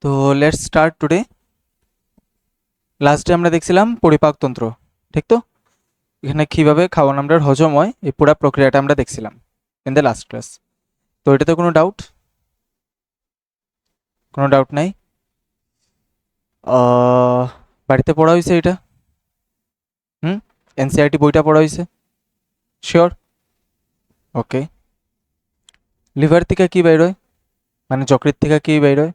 তো let's start today. লাস্টে আমরা দেখছিলাম পরিপাকতন্ত্র, ঠিক তো? এখানে কিভাবে খাবার আমাদের হজম হয় এই পুরো প্রক্রিয়াটা আমরা দেখছিলাম ইন দ্য লাস্ট ক্লাস। তো এটাতে কোনো ডাউট নাই? বাড়িতে পড়া হয়েছে এটা? হুম, এনসিআরটি বইটা পড়া হয়েছে? শিওর? ওকে। লিভার থেকে কি বের হয়, মানে যকৃৎ থেকে কি বের হয়?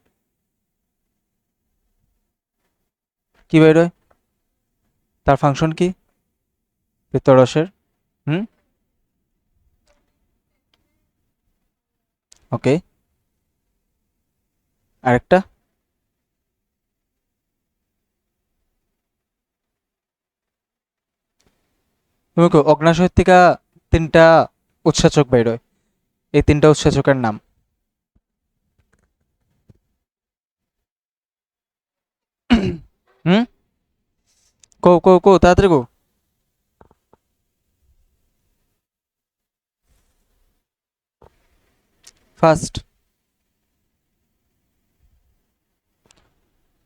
কি বের হয়? তার ফাংশন কি পিত্তরসের? হুম, ওকে। আরেকটা? তুমি অগ্নাশয় থেকে তিনটা উৎসেচক বের হয়, এই তিনটা উৎসেচকের নাম? হুম, কো কো কো তাড়াতাড়ি কো। ফার্স্ট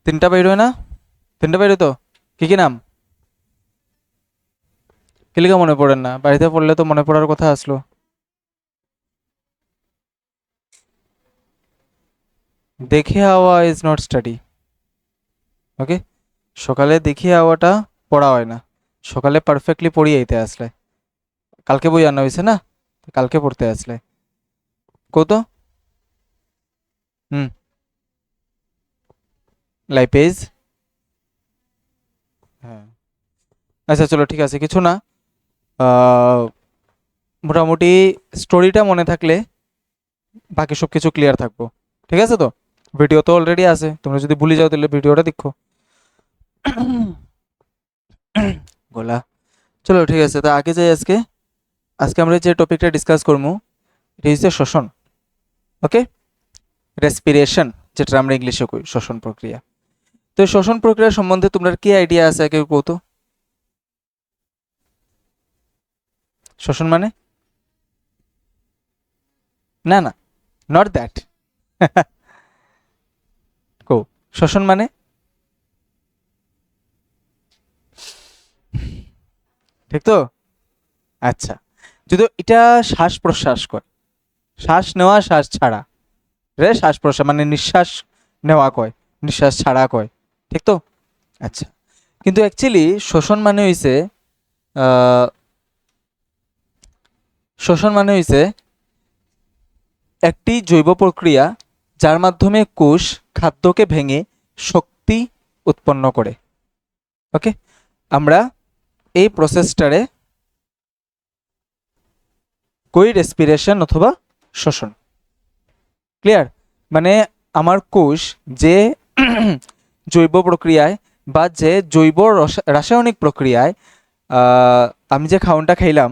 তিনটা বের হয় না? তিনটা বের হয় তো? কি কি নাম? কিলিকা মনে পড়েন না? বাড়িতে পড়লে তো মনে পড়ার কথা আসলো। দেখে হাওয়া ইজ নট স্টাডি। ওকে, সকালে দেখে হাওয়াটা পড়া হয় না, সকালে পারফেক্টলি পড়ি আইতে আসলে। কালকে বই আনা হয়েছে না, তো কালকে পড়তে আসলে কত? হুম, লাইপেজ। হ্যাঁ, আচ্ছা চলো ঠিক আছে, কিছু না। আহ, মোটামুটি স্টোরিটা মনে থাকলে বাকি সব কিছু ক্লিয়ার থাকবো, ঠিক আছে তো? ভিডিও তো অলরেডি আছে, তোমরা যদি ভুলে যাও তাহলে ভিডিওটা দেখো। গোলা, চলো ঠিক আছে, তা আগে যাই। আজকে আজকে আমরা যে টপিকটা ডিসকাস করবো এটা হচ্ছে শ্বসন। ওকে, রেসপিরেশন, যেটা আমরা ইংলিশে কই শ্বসন প্রক্রিয়া। তো এই শ্বসন প্রক্রিয়া সম্বন্ধে তোমরা কি আইডিয়া আছে কেউ কত? শ্বসন মানে? না না, নট দ্যাট। কো, শ্বসন মানে? ঠিক তো? আচ্ছা, যদি এটা শ্বাস প্রশ্বাস কয়, শ্বাস নেওয়া শ্বাস ছাড়া, রে শ্বাস প্রশ্বাস মানে নিঃশ্বাস নেওয়া কয়, নিঃশ্বাস ছাড়া কয়, ঠিক তো? আচ্ছা, কিন্তু অ্যাকচুয়ালি শ্বসন মানে হইছে আহ, শ্বসন মানে হইছে একটি জৈব প্রক্রিয়া যার মাধ্যমে কোষ খাদ্যকে ভেঙে শক্তি উৎপন্ন করে। ওকে, আমরা এই প্রসেসটারে কই রেসপিরেশন অথবা শ্বসন। ক্লিয়ার? মানে আমার কোষ যে জৈব প্রক্রিয়ায় বা যে জৈব রাসায়নিক প্রক্রিয়ায় আহ, আমি যে খাওনটা খাইলাম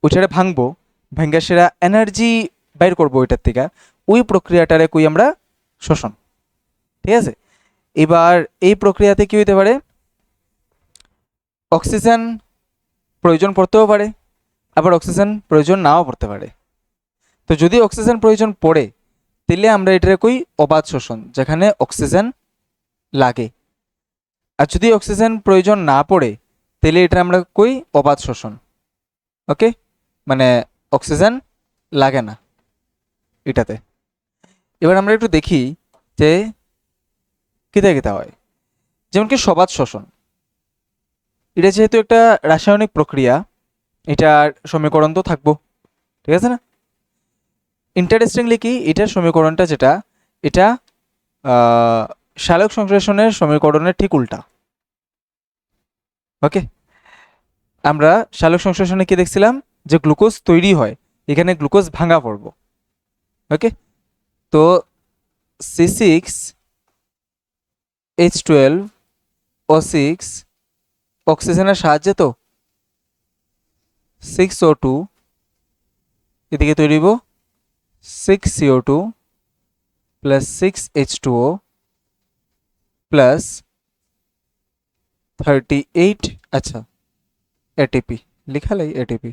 ওইটারে ভাঙবো, ভেঙে সেটা এনার্জি বাইর করবো ওইটার থেকে, ওই প্রক্রিয়াটারে কই আমরা শ্বসন। ঠিক আছে, এবার এই প্রক্রিয়াতে কি হইতে পারে, অক্সিজেন প্রয়োজন পড়তেও পারে, আবার অক্সিজেন প্রয়োজন নাও পড়তে পারে। তো যদি অক্সিজেন প্রয়োজন পড়ে তাহলে আমরা এটারে কই অবাধ শোষণ, যেখানে অক্সিজেন লাগে। আর যদি অক্সিজেন প্রয়োজন না পড়ে তাহলে এটা আমরা কই অবাধ শোষণ। ওকে, মানে অক্সিজেন লাগে না এটাতে। এবার আমরা একটু দেখি যে কিতা কিতা হয়। যেমন কি সবাত শোষণ, এটা যেহেতু একটা রাসায়নিক প্রক্রিয়া, এটার সমীকরণ তো থাকবো, ঠিক আছে না? ইন্টারেস্টিংলি কি এটার সমীকরণটা যেটা, এটা সালোক সংশ্লেষণের সমীকরণের ঠিক উল্টা। ওকে, আমরা সালোক সংশ্লেষণে কি দেখছিলাম, যে গ্লুকোজ তৈরি হয়, এখানে গ্লুকোজ ভাঙা পড়ব। ওকে, তো C6H12O6 অক্সিজেনের সাহায্যে তো 6O2, এদিকে তৈরি হইব 6CO2 প্লাস 6H2O প্লাস 38, আচ্ছা এটিপি, লিখা লাই এটিপি।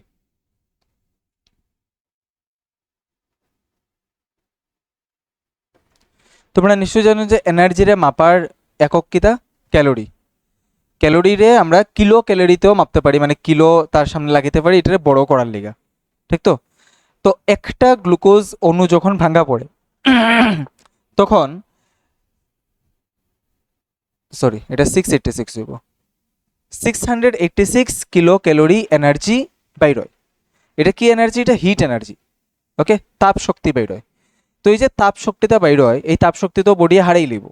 তো তোমরা নিশ্চয়ই জানো যে এনার্জিরে মাপার একক কিতা ক্যালোরি। ক্যালোরিরে আমরা কিলো ক্যালোরিতেও মাপতে পারি, মানে কিলো তার সামনে লাগাতে পারি, এটারে বড় করার লিগা, ঠিক তো? তো একটা গ্লুকোজ অণু যখন ভাঙ্গা পড়ে তখন, সরি এটা 686 হইব, 686 কিলো ক্যালোরি এনার্জি বাইর হয়। এটা কি এনার্জি? এটা হিট এনার্জি, ওকে, তাপ শক্তি বাইর হয়। তো এই যে তাপ শক্তিটা বাইর হয়, এই তাপ শক্তি তো বডি হারাই লিব,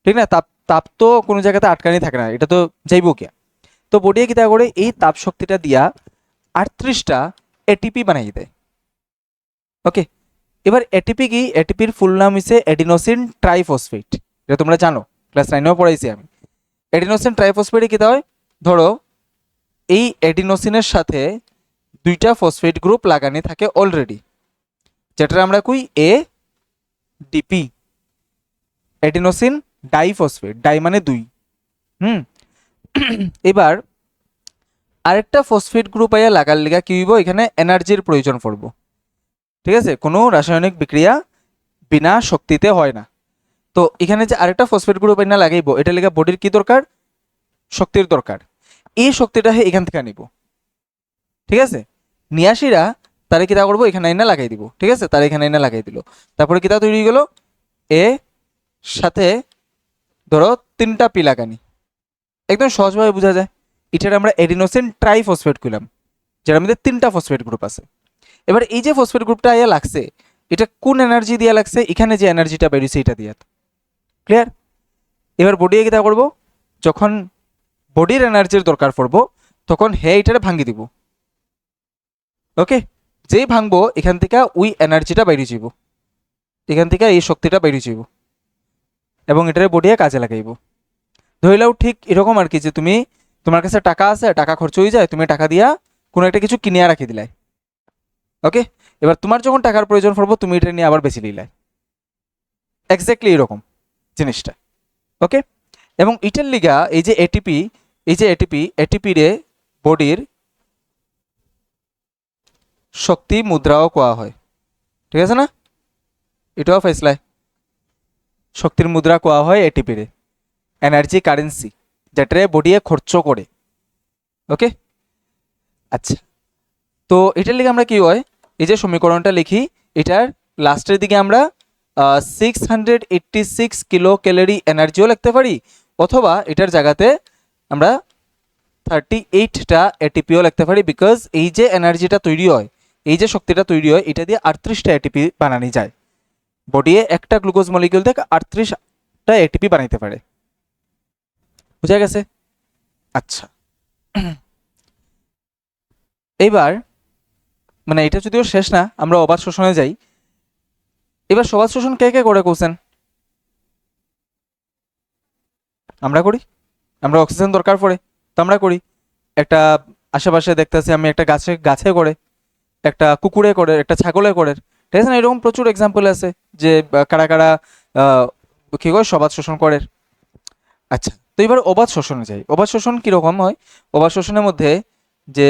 ঠিক না? তাপ তাপ তো কোনো জায়গাতে আটকানি থাকে না, এটা তো যাইব কিয়া। তো বডি কি তা করে এই তাপ শক্তিটা দিয়া 38টা এটিপি বানাই দেয়, ওকে। এবার এটিপি কি? এটিপির ফুল নাম হচ্ছে এডিনোসিন ট্রাইফসফেট, এটা তোমরা জানো, ক্লাস 9এও পড়াইছি আমি। এডিনোসিন ট্রাইফসফেটে কি হয়, ধরো এই এডিনোসিনের সাথে দুইটা ফসফেট গ্রুপ লাগানি থাকে অলরেডি, যেটা আমরা কই এ ডিপি, এডিনোসিন ডাইফসফেট, ডাই মানে দুই। হুম এবার আরেকটা ফসফেট গ্রুপ আইয়া লাগার লিগা কি হইব, এখানে এনার্জির প্রয়োজন পড়ব, ঠিক আছে? কোনো রাসায়নিক বিক্রিয়া বিনা শক্তিতে হয় না। তো এখানে যে আরেকটা ফসফেট গ্রুপ এনে লাগাইব, এটা লেগে বডির কি দরকার? শক্তির দরকার। এই শক্তিটা এখান থেকে নিব, ঠিক আছে? নিয়াসিরা তারে কিতা করবো, এখানে এনে লাগাই দিব, ঠিক আছে? তারা এখানে এনে লাগাই দিল, তারপরে কিতা তৈরি হয়ে গেল, এ সাথে ধরো 3টা পি লাগানি, একদম সহজভাবে বোঝা যায়। এটার আমরা এডিনোসিন ট্রাইফসফেট কইলাম, যার মধ্যে 3টা ফসফেট গ্রুপ আছে। এবার এই যে ফসফেট গ্রুপটা আইয়া লাগছে, এটা কোন এনার্জি দিয়ে লাগছে? এখানে যে এনার্জিটা বেরিয়েছে এটা দিয়ে। ক্লিয়ার? এবার বডি কিতা করবো, যখন বডির এনার্জির দরকার পড়বো তখন এটারে ভাঙ্গি দিব, ওকে। যেই ভাঙবো এখান থেকে ওই এনার্জিটা বাইরে যাইব, এখান থেকে এই শক্তিটা বাইরে যাইব, এবং এটারে বডিয়ে কাজে লাগাইব। ধরিলাও ঠিক এরকম আর কি, যে তুমি, তোমার কাছে টাকা আছে, টাকা খরচ হয়ে যায়, তুমি টাকা দিয়া কোনো একটা কিছু কিনিয়া রাখি দিলাই, ওকে। এবার তোমার যখন টাকার প্রয়োজন পড়বো তুমি এটা নিয়ে আবার বেশি নিলাই, এক্স্যাক্টলি এরকম জিনিসটা, ওকে। এবং এটার লিগা এই যে এটিপি, এই যে এটিপি রে বডির শক্তি মুদ্রাও কোয়া হয়, ঠিক আছে না? এটাও ফেসলায়, শক্তির মুদ্রা কোয়া হয় এটিপি রে, এনার্জি কারেন্সি, যেটারে বডিয়ে খরচ করে, ওকে। আচ্ছা, তো এটার লিগে আমরা কি হয়, এই যে সমীকরণটা লিখি, এটার লাস্টের দিকে আমরা 686 কিলো ক্যালোরি এনার্জিও লিখতে পারি, অথবা এটার জায়গাতে আমরা 38টা এটিপিও লিখতে পারি, বিকজ এই যে এনার্জিটা তৈরি হয়, এই যে শক্তিটা তৈরি হয়, এটা দিয়ে 38টা এটিপি বানানি যায়। বডি একটা গ্লুকোজ মলিকিউল থেকে 38টা এটিপি বানাইতে পারে, বুঝা গেছে? আচ্ছা, এইবার মানে এটা যদিও শেষ না, আমরা অবাধ শোষণে যাই। এবার সবাদ শোষণ কে কে করে কোসেন? আমরা করি, আমরা অক্সিজেন দরকার পড়ে তো আমরা করি। একটা আশেপাশে দেখতেছি আমি, একটা গাছে গাছে করে, একটা কুকুরে করে, একটা ছাগলে করে, ঠিক আছে না? এরকম প্রচুর এক্সাম্পল আছে যে কারা কারা কি করে সবাদ শোষণ করে। আচ্ছা, তো এবার অবাধ শোষণে যাই। অবাধ শোষণ কীরকম হয়? অবাধ শোষণের মধ্যে যে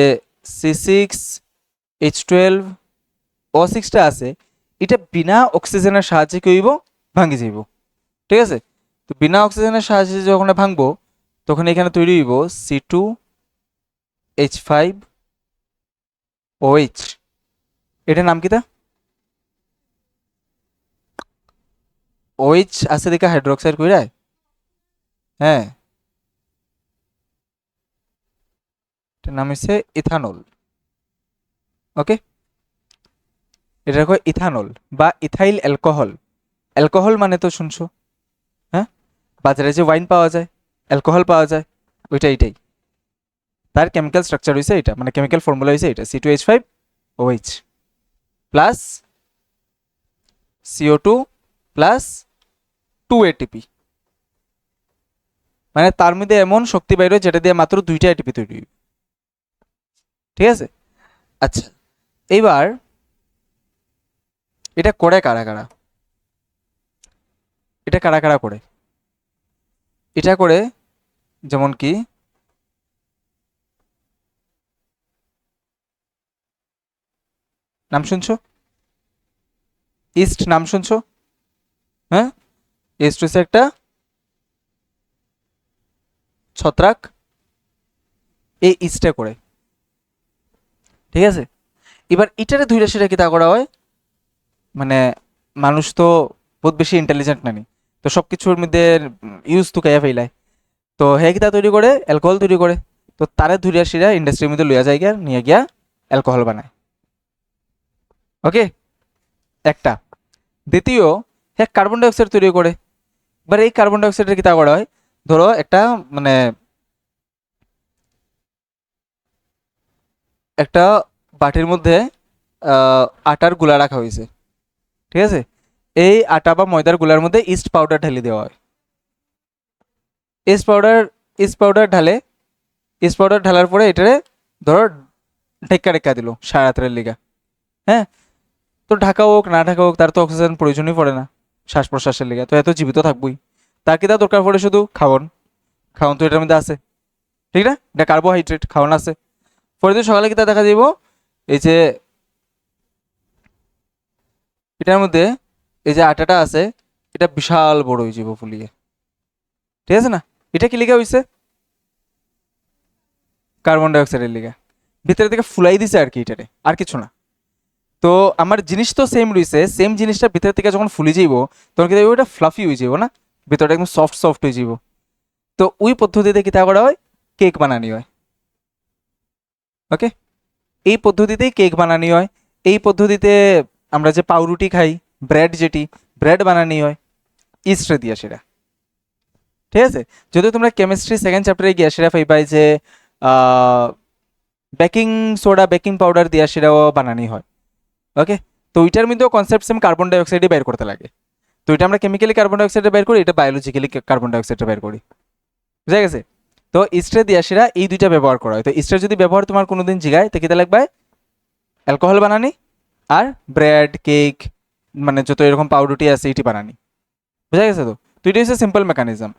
C6H12O6টা আছে, এটা বিনা অক্সিজেনের সাহায্যে কি হইব? ভাঙি যাইব, ঠিক আছে? তো বিনা অক্সিজেনের সাহায্যে যখন ভাঙবো তখন এখানে তৈরি হইব C2H5OH, এটার নাম কি? তা OH আছে দেখে হাইড্রোক্সাইড কইরা, হ্যাঁ, এটার নাম হচ্ছে ইথানল, ওকে। এটা কয় ইথানল বা ইথাইল অ্যালকোহল। অ্যালকোহল মানে তো শুনছো, হ্যাঁ, বাজারে যে ওয়াইন পাওয়া যায়, অ্যালকোহল পাওয়া যায়, ওইটা এটাই। তার কেমিক্যাল স্ট্রাকচার হয়েছে এটা, মানে কেমিক্যাল ফর্মুলা হয়েছে এটা, C2H5OH plus CO2 plus 2 ATP, মানে তার মধ্যে এমন শক্তি বাইরে যেটা দিয়ে মাত্র 2টা এটিপি তৈরি হবে, ঠিক আছে? আচ্ছা, এইবার এটা করে কারা কারা? এটা কারা কারা করে? এটা করে যেমন কি নাম শুনছো? ইস্ট নাম শুনছো? হ্যাঁ, H2 হচ্ছে একটা ছত্রাক, এই ইস্টে করে, ঠিক আছে। এবার ইটারে ধুইরা সেটা কি তা করা হয়, মানে মানুষ তো বহুত বেশি ইন্টেলিজেন্ট নানি, তো সব কিছুর মধ্যে ইউজ তো কাইয়া ফেলায়, তো হে কিতা তৈরি করে অ্যালকোহল তৈরি করে, তো তারে ধুইরা সেটা ইন্ডাস্ট্রির মধ্যে লইয়া যায় গিয়া নিয়ে গিয়া অ্যালকোহল বানায়। ওকে, একটা। দ্বিতীয়, হ্যাঁ কার্বন ডাইঅক্সাইড তৈরি করে। এবার এই কার্বন ডাইঅক্সাইডের কি তা করা হয়, ধরো একটা মানে একটা বাটির মধ্যে আটার গুলা রাখা হয়েছে, ঠিক আছে। এই আটা বা ময়দার গুলার মধ্যে ইস্ট পাউডার ঢেলে দেওয়া হয়। ইস্ট পাউডার ইস্ট পাউডার ঢালে ইস্ট পাউডার ঢালার পরে এটারে ধরো ঢেক্কা ঢেক্কা দিল সারা রাতের লিগা। হ্যাঁ, তো ঢাকা হোক না ঢাকা হোক তার তো অক্সিজেন প্রয়োজনই পড়ে না শ্বাস প্রশ্বাসের লিগা, তো এত জীবিত থাকবোই। তার কি তা দরকার পড়ে শুধু খাওয়ন, খাওয়ন তো এটার মধ্যে আছে, ঠিক না, এটা কার্বোহাইড্রেট খাওয়ান আছে। পরের দিন সকালে কি তা দেখা যাব, এই যে এটার মধ্যে এই যে আটাটা আছে, এটা বিশাল বড় হয়ে যাব ফুলিয়ে, ঠিক আছে না। এটা কি লিগা হইছে, কার্বন ডাইঅক্সাইডের লিগা, ভিতরে থেকে ফুলাই দিছে আর কি, এটারে আর কিছু না। তো আমার জিনিস তো সেম রয়েছে, সেম জিনিসটা ভিতর থেকে যখন ফুলি যাইব তখন কিন্তু ওইটা ফ্লাফি হয়ে যাব না, ভিতরটা একদম সফট সফট হয়ে যাব। তো ওই পদ্ধতিতে কি তা করা হয়, কেক বানানি হয়। ওকে, এই পদ্ধতিতেই কেক বানানি হয়। এই পদ্ধতিতে আমরা যে পাউরুটি খাই, ব্রেড যেটি, ব্রেড বানানি হয় ইস্টে দিয়া সেটা, ঠিক আছে। যদিও তোমরা কেমিস্ট্রি সেকেন্ড চ্যাপ্টারে গিয়া সেটা পাইবাই যে বেকিং সোডা বেকিং পাউডার দিয়া সেটাও বানানি হয়। ওকে, তো ওইটার মধ্যেও কনসেপ্ট সেম, কার্বন ডাইঅক্সাইডই বের করতে লাগে। তো এটা আমরা কেমিক্যালি কার্বন ডাইঅক্সাইডটা বের করি, এটা বায়োলজিক্যালি কার্বন ডাইঅক্সাইডটা বের করি, বুঝা গেছে। তো ইস্টে দিয়া সেটা এই দুইটা ব্যবহার করা হয়। তো ইস্টের যদি ব্যবহার তোমার কোনোদিন জিগায় তো কিতা লাগবে, অ্যালকোহল বানানি আর ব্রেড কেক মানে যত এরকম পাউরুটি আছে এটি বানানি, বুঝা গেছে। তো তো এটা হচ্ছে সিম্পল মেকানিজম।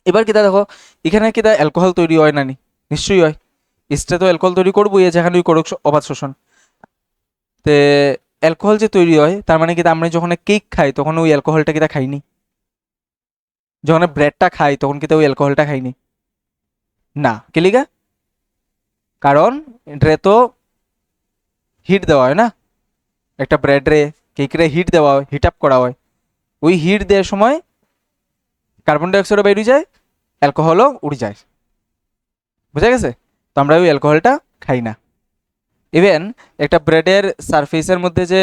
এবার কিতা দেখো, এখানে কিতা অ্যালকোহল তৈরি হয় নানি, নিশ্চয়ই হয়। ইস্টে তো অ্যালকোহল তৈরি করবোই, যেখানে ওই করুক অবাধ শোষণ। তে অ্যালকোহল যে তৈরি হয় তার মানে কিতা আমরা যখন কেক খাই তখন ওই অ্যালকোহলটা কিতা খাইনি, যখন ব্রেডটা খাই তখন কিতা ওই অ্যালকোহলটা খাইনি না, কেলিগা, কারণ এটা তো হিট দেওয়া হয় না, একটা ব্রেড রে কেক রে হিট দেওয়া হয়, হিট আপ করা হয়। ওই হিট দেওয়ার সময় কার্বন ডাইঅক্সাইডও বেরিয়ে যায়, অ্যালকোহলও উড়ে যায়, বুঝা গেছে। তো আমরা ওই অ্যালকোহলটা খাই না। ইভেন একটা ব্রেডের সারফেসের মধ্যে যে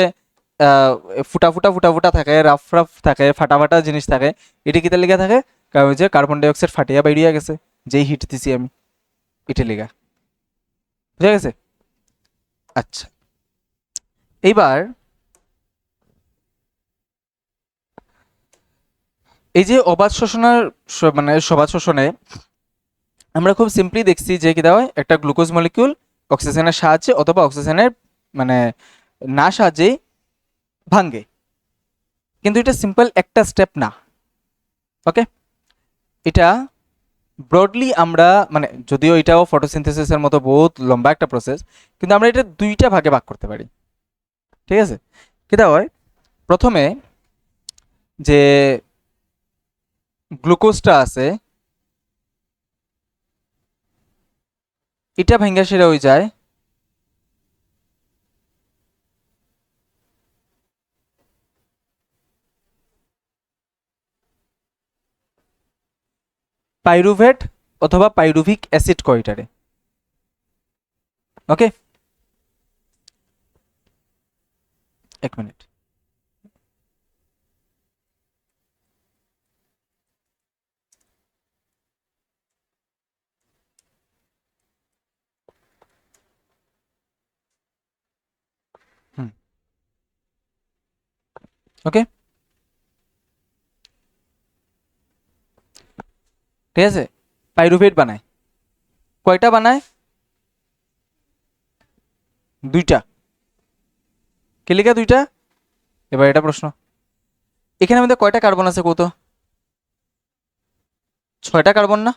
ফুটা ফুটা ফুটা ফুটা থাকে, রাফ রাফ থাকে, ফাটা ফাটা জিনিস থাকে, এটি কিতা লেগে থাকে, কারণ ওই যে কার্বন ডাইঅক্সাইড ফাটিয়া বেরিয়ে গেছে যেই হিট দিছি আমি, এটা লেগা, বুঝা গেছে। আচ্ছা, এইবার এই যে অবাধ শোষণের মানে সবাদ শোষণে আমরা খুব সিম্পলি দেখছি যে কি হয়, একটা গ্লুকোজ মলিকিউল অক্সিজেনের সাহায্যে অথবা অক্সিজেনের মানে না সাহায্যেই ভাঙ্গে, কিন্তু এটা সিম্পল একটা স্টেপ না। ওকে, এটা ব্রডলি আমরা মানে যদিও এটাও ফটোসিনথেসিসের মতো বহুত লম্বা একটা প্রসেস, কিন্তু আমরা এটা দুইটা ভাগে ভাগ করতে পারি, ঠিক আছে। কিটা হয়, প্রথমে যে গ্লুকোজটা আছে এটা ভাঙ্গা সেরা হয়ে যায় পাইরুভেট অথবা পাইরুভিক অ্যাসিড কয়টারে। ওকে, এক মিনিট। হুম, ওকে, ঠিক আছে। পাইরুভেট বানায় কয়টা বানায়, দুইটা। কেলিকা দুইটা, এবার এটা প্রশ্ন, এখানে আমাদের কয়টা কার্বন আছে কত, ছয়টা কার্বন না,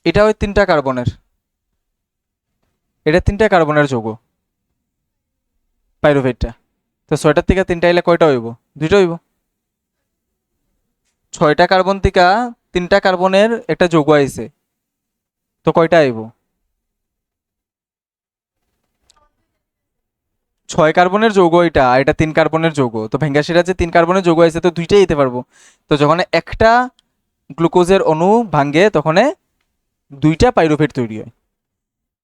এটা ওই তিনটা কার্বনের, এটা তিনটা কার্বনের যৌগ পাইরুভেটটা। তো ছয়টার থেকে তিনটা এলে কয়টা হইব, দুইটা হইব। 6টা কার্বন থেকে 3টা কার্বনের একটা যৌগ আইছে, তো কয়টা আইব? 6 কার্বনের যৌগ এটা, আর এটা 3 কার্বনের যৌগ, তো ভেঙ্গাসিরা যে 3 কার্বনের যৌগ আছে তো দুইটাই দিতে পারবো। তো যখন একটা গ্লুকোজের অণু ভাঙ্গে তখন 2টা পাইরুভেট তৈরি হয়।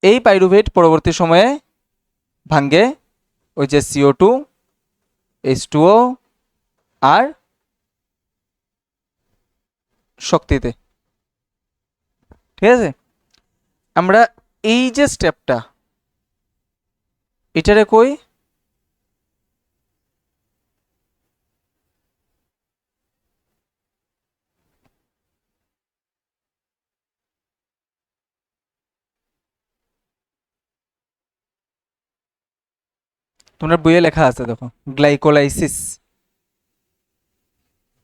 এই পাইরুভেট পরবর্তী সময়ে ভাঙ্গে ওই যে CO2, H2O আর শক্তিতে। ঠিক আছে, আমরা এই যে স্টেপটা এটারে কই তোমরা বইয়ে লেখা আছে দেখো, গ্লাইকোলাইসিস।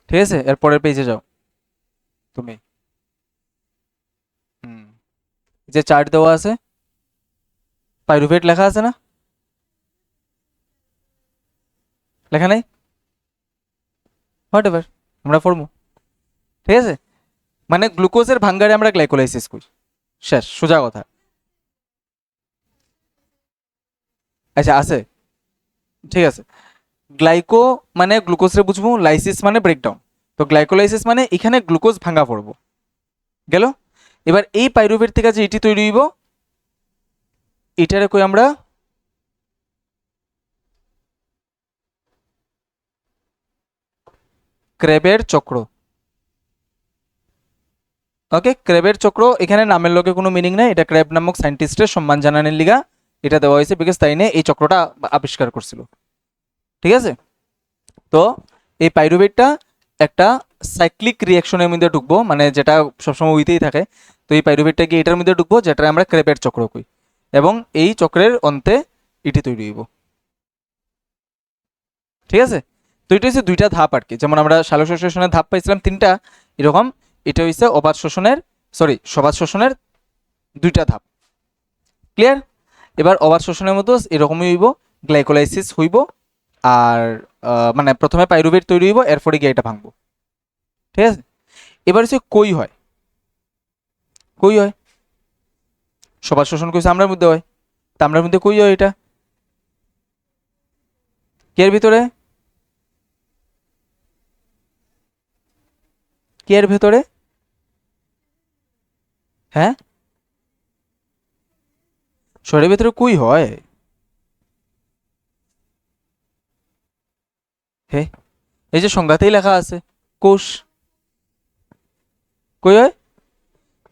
ঠিক আছে, এর পরের পেজে যাও তুমি। হুম, যে চার্ট দেওয়া আছে পাইরুভেট লেখা আছে না, লেখা নাই, হোয়াট এভার, আমরা পড়বো। ঠিক আছে, মানে গ্লুকোজের ভাঙ্গারে আমরা গ্লাইকোলাইসিস করি, শেষ, সোজা কথা। আচ্ছা আছে, ঠিক আছে। গ্লাইকো মানে গ্লুকোজরে বুঝবো, লাইসিস মানে ব্রেকডাউন, তো গ্লাইকোলাইসিস মানে এখানে গ্লুকোজ ভাঙা পড়বো, গেল। এবার এই পাইরুভেট থেকে যে এটি তৈরি হইব এটারে কই আমরা ক্রেবের চক্র। ওকে, ক্রেবের চক্র, এখানে নামের লগে কোনো মিনিং নাই, এটা ক্রেব নামক সায়েন্টিস্টের সম্মান জানানোর লিগা এটা দেওয়া হয়েছে, বিকজ তাই নিয়ে এই চক্রটা আবিষ্কার করছিল। ঠিক আছে, তো এই পাইরুভেটটা একটা সাইক্লিক রিয়াকশনের মধ্যে ঢুকবো, মানে যেটা সবসময় উইতেই থাকে। তো এই পাইরুভেটটা গিয়ে এটার মধ্যে ঢুকবো, যেটা আমরা ক্রেবের চক্র কই, এবং এই চক্রের অন্তে ইটি তৈরি হইব। ঠিক আছে, তো এটা হচ্ছে দুইটা ধাপ আর কি, যেমন আমরা সালোক সংশ্লেষণের ধাপ পাইছিলাম 3টা, এরকম এটা হচ্ছে অবাধ শোষণের, সরি সবাদ শোষণের 2টা ধাপ। ক্লিয়ার? এবার অবাধ শোষণের মতো এরকমই হইব, গ্লাইকোলাইসিস হইব, আর মানে প্রথমে পাইরুভেট তৈরি হইব, এরপরে গিয়ে এটা ভাঙবো। ঠিক আছে, এবার হচ্ছে কই হয়, কই হয় সবাদ শোষণ কইছে আমরার মধ্যে হয়, তা আমরার মধ্যে কই হয় এটা, কে এর ভিতরে, কে এর ভেতরে, হ্যাঁ শরীরের ভেতরে কই হয়, হে এই যে সংজ্ঞাতেই লেখা আছে, কোষ, কই হয়,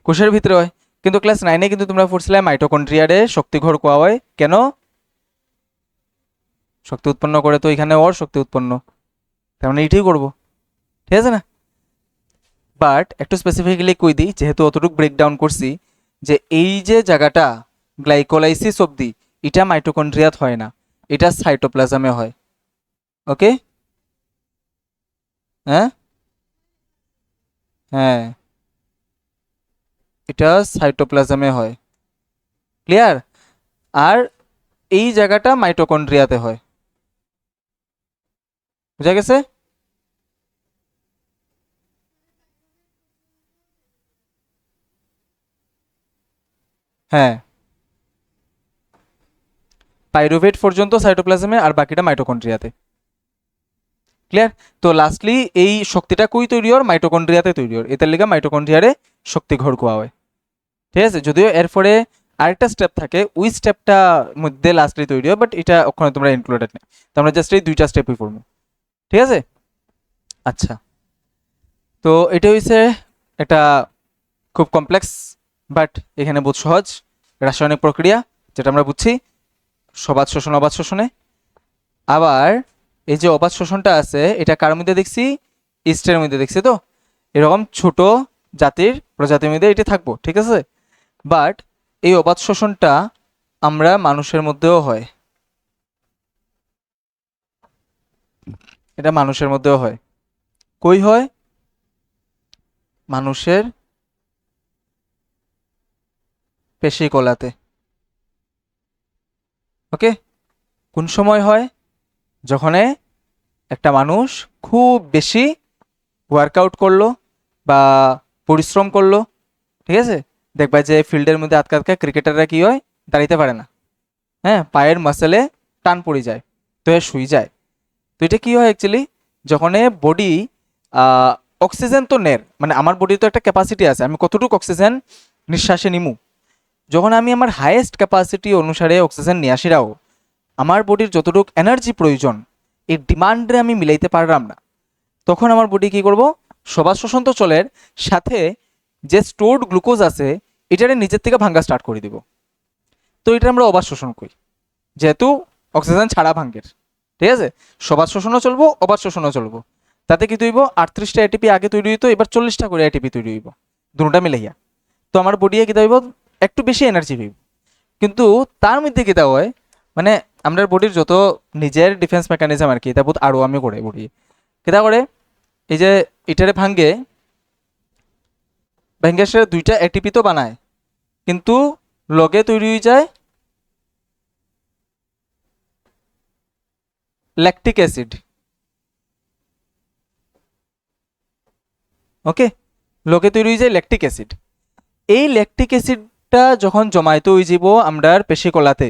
কোষের ভিতরে হয়। কিন্তু ক্লাস 9-এ কিন্তু তোমরা পড়ছিলে মাইটোকন্ড্রিয়ারে শক্তিঘর কোয়া হয়, কেন? শক্তি উৎপন্ন করে, তো এখানে ওর শক্তি উৎপন্ন, তার মানে এটাই করবো। ঠিক আছে না, বাট একটু স্পেসিফিক্যালি কই দিই, যেহেতু অতটুকু ব্রেকডাউন করছি, যে এই যে জায়গাটা গ্লাইকোলাইসিস অবধি এটা মাইটোকন্ড্রিয়াত হয় না, এটা সাইটোপ্লাজমে হয়। ওকে, হ্যাঁ হ্যাঁ, এটা সাইটোপ্লাজমে হয়। ক্লিয়ার? আর এই জায়গাটা মাইটোকন্ড্রিয়াতে হয়, বুঝা গেছে? হ্যাঁ, পাইরুভেট পর্যন্ত সাইটোপ্লাজমে আর বাকিটা মাইটোকন্ড্রিয়াতে। ক্লিয়ার? তো লাস্টলি এই শক্তিটা কই তৈরি হয়, মাইটোকন্ড্রিয়াতে তৈরি হয়, এটার লিগা মাইটোকন্ড্রিয়ারে শক্তি ঘর কোয়া হয়। ঠিক আছে, যদিও এরপরে আরেকটা স্টেপ থাকে, ওই স্টেপটা মধ্যে লাস্টলি তৈরি হয়, বাট এটা ওখানে তোমরা ইনক্লুডেড নেই, তো আমরা জাস্ট এই 2টা স্টেপই পড়বো। ঠিক আছে, আচ্ছা। তো এটা হইছে একটা খুব কমপ্লেক্স, বাট এখানে বহুত সহজ রাসায়নিক প্রক্রিয়া, যেটা আমরা বুঝছি সবাদ শোষণ অবাধ শোষণে। আবার এই যে অবাধ শোষণটা আছে এটা কার মধ্যে দেখছি, ইস্টের মধ্যে দেখছি, তো এরকম ছোট জাতির প্রজাতির মধ্যে এটি থাকবো। ঠিক আছে, বাট এই অবাধ শোষণটা আমরা মানুষের মধ্যেও হয়, এটা মানুষের মধ্যেও হয়। কই হয়? মানুষের পেশিকলাতে। ওকে, কোন সময় হয়? যখন একটা মানুষ খুব বেশি ওয়ার্কআউট করলো বা পরিশ্রম করলো, ঠিক আছে, দেখবা যে ফিল্ডের মধ্যে আটকা আটকা ক্রিকেটাররা কি হয়, দাঁড়াইতে পারে না, হ্যাঁ, পায়ের মাসেলে টান পড়ে যায়, তো এ শুয়ে যায়। তো এটা কি হয় অ্যাকচুয়ালি, যখন বডি অক্সিজেন তো নের, মানে আমার বডি তো একটা ক্যাপাসিটি আছে, আমি কতটুকু অক্সিজেন নিঃশ্বাসে নিমু, যখন আমি আমার হাইয়েস্ট ক্যাপাসিটি অনুসারে অক্সিজেন নিয়ে আসিরাও আমার বডির যতটুকু এনার্জি প্রয়োজন এই ডিমান্ডে আমি মিলাইতে পারলাম না, তখন আমার বডি কি করব, সবাস শ্বসন তো চলের সাথে যে স্টোরড গ্লুকোজ আছে এটারে নিজের থেকে ভাঙ্গা স্টার্ট করে দিব। তো এটা আমরা অবাত শোষণ করি, যেহেতু অক্সিজেন ছাড়া ভাঙ্গের, ঠিক আছে, সবাত শোষণও চলবো অবাত শোষণও চলবো। তাতে কি তৈব, 38টা এটিপি আগে তৈরি হইতো, এবার 40টা করে এটিপি তৈরি হইব, দুটা মিলাইয়া। তো আমার বডিয়ে কি হইব, একটু বেশি এনার্জি হইব। কিন্তু তার মধ্যে কি হয়, মানে আমরা বডির যত নিজের ডিফেন্স মেকানিজম আর কি, এটা বহুত আরও আমি করে বডি কেটা করে, এই যে এটারে ভাঙ্গে ভেঙ্গে সে 2টা এটিপি তো বানায়, কিন্তু লগে তৈরি হয়ে যায় ল্যাকটিক অ্যাসিড। ওকে, লগে তৈরি হয়ে যায় ল্যাকটিক অ্যাসিড। এই ল্যাকটিক অ্যাসিডটা যখন জমাইতে হয়ে যাব আমরার পেশিকলাতে,